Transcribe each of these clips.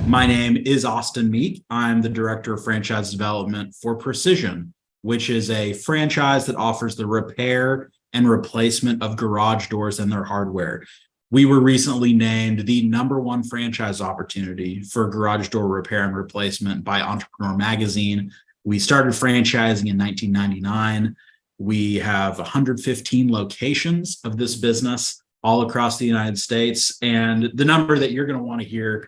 My name is Austin Meek. I'm the Director of Franchise Development for Precision, which is a franchise that offers the repair and replacement of garage doors and their hardware. We were recently named the #1 franchise opportunity for garage door repair and replacement by Entrepreneur Magazine. We started franchising in 1999. We have 115 locations of this business all across the United States. And the number that you're going to want to hear,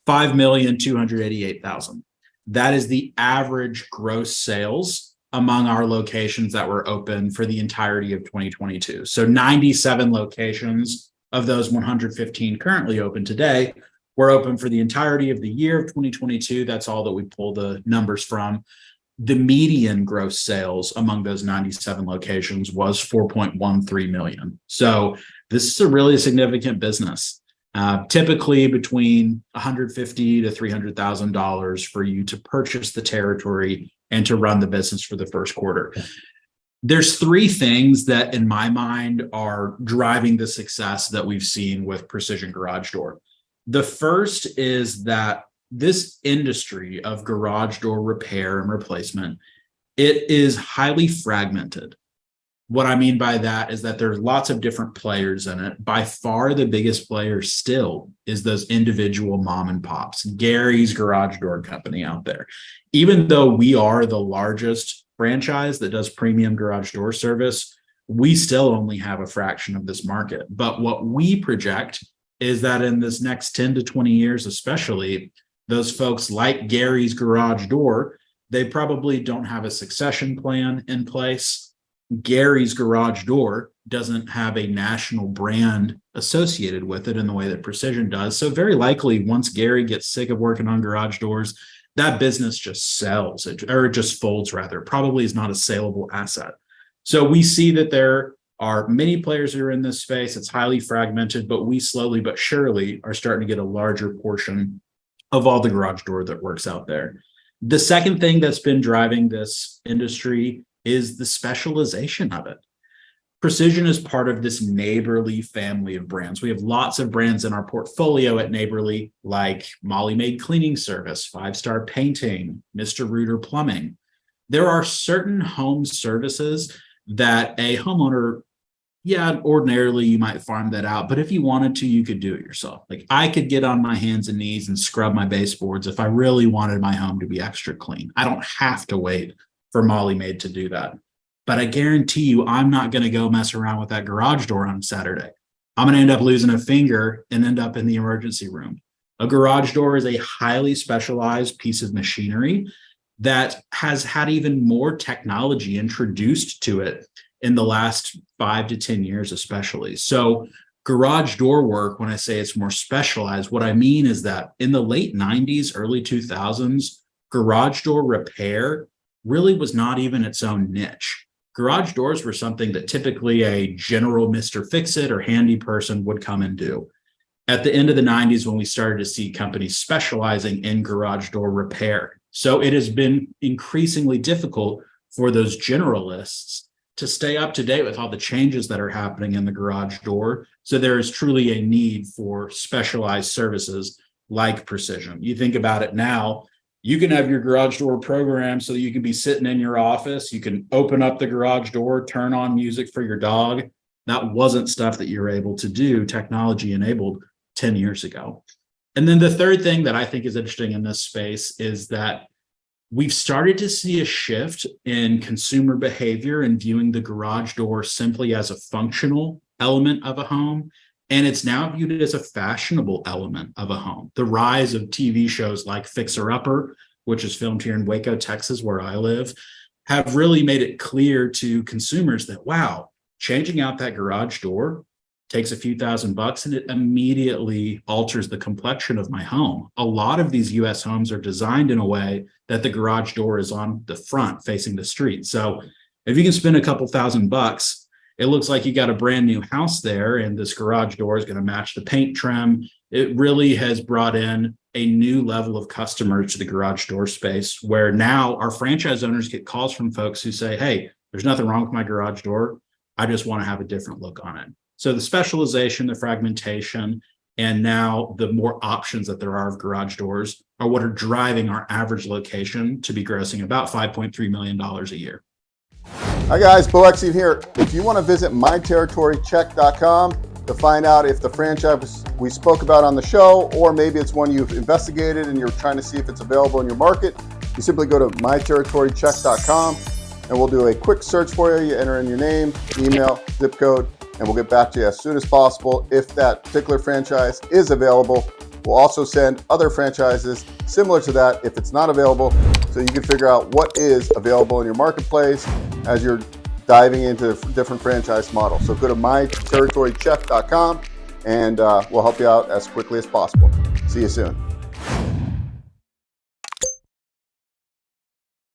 5,288,000. That is the average gross sales among our locations that were open for the entirety of 2022. So 97 locations of those 115 currently open today were open for the entirety of the year of 2022. That's all that we pull the numbers from. The median gross sales among those 97 locations was 4.13 million. So this is a really significant business. Typically between $150,000 to $300,000 for you to purchase the territory and to run the business for the first quarter. There's three things that in my mind are driving the success that we've seen with Precision Garage Door. The first is that this industry of garage door repair and replacement, it is highly fragmented. What I mean by that is that there's lots of different players in it. By far, the biggest player still is those individual mom and pops, Gary's Garage Door Company out there. Even though we are the largest franchise that does premium garage door service, we still only have a fraction of this market. But what we project is that in this next 10 to 20 years, especially, those folks like Gary's Garage Door, they probably don't have a succession plan in place. Gary's Garage Door doesn't have a national brand associated with it in the way that Precision does. So very likely once Gary gets sick of working on garage doors, that business just sells, or it just folds rather, probably is not a saleable asset. So we see that there are many players who are in this space. It's highly fragmented, but we slowly but surely are starting to get a larger portion of all the garage door that works out there. The second thing that's been driving this industry is the specialization of it. Precision is part of this Neighborly family of brands. We have lots of brands in our portfolio at Neighborly, like Molly Maid Cleaning Service, 5-Star Painting, Mr. Rooter Plumbing. There are certain home services that a homeowner, ordinarily you might farm that out, but if you wanted to, you could do it yourself. Like I could get on my hands and knees and scrub my baseboards if I really wanted my home to be extra clean. I don't have to wait for Molly Maid to do that. But I guarantee you, I'm not going to go mess around with that garage door on Saturday. I'm going to end up losing a finger and end up in the emergency room. A garage door is a highly specialized piece of machinery that has had even more technology introduced to it in the last 5 to 10 years, especially. So garage door work, when I say it's more specialized, what I mean is that in the late 90s, early 2000s, garage door repair really was not even its own niche. Garage doors were something that typically a general Mr. Fix-It or handy person would come and do. At the end of the 90s, when we started to see companies specializing in garage door repair. So it has been increasingly difficult for those generalists to stay up to date with all the changes that are happening in the garage door. So there is truly a need for specialized services like Precision. You think about it now, you can have your garage door program so that you can be sitting in your office. You can open up the garage door, turn on music for your dog. That wasn't stuff that you were able to do, technology enabled 10 years ago. And then the third thing that I think is interesting in this space is that we've started to see a shift in consumer behavior and viewing the garage door simply as a functional element of a home. And it's now viewed as a fashionable element of a home. The rise of TV shows like Fixer Upper, which is filmed here in Waco, Texas, where I live, have really made it clear to consumers that, wow, changing out that garage door takes a few $1,000 and it immediately alters the complexion of my home. A lot of these US homes are designed in a way that the garage door is on the front facing the street. So if you can spend a couple $1,000, it looks like you got a brand new house there, and this garage door is going to match the paint trim. It really has brought in a new level of customers to the garage door space, where now our franchise owners get calls from folks who say, hey, there's nothing wrong with my garage door. I just want to have a different look on it. So the specialization, the fragmentation, And now the more options that there are of garage doors are what are driving our average location to be grossing about $5.3 million a year. Hi guys, Bo Exian here. If you want to visit myterritorycheck.com to find out if the franchise we spoke about on the show, or maybe it's one you've investigated and you're trying to see if it's available in your market, you simply go to myterritorycheck.com and we'll do a quick search for you. You enter in your name, email, zip code, and we'll get back to you as soon as possible if that particular franchise is available. We'll also send other franchises similar to that if it's not available, so you can figure out what is available in your marketplace as you're diving into different franchise models. So go to myterritorycheck.com and we'll help you out as quickly as possible. See you soon.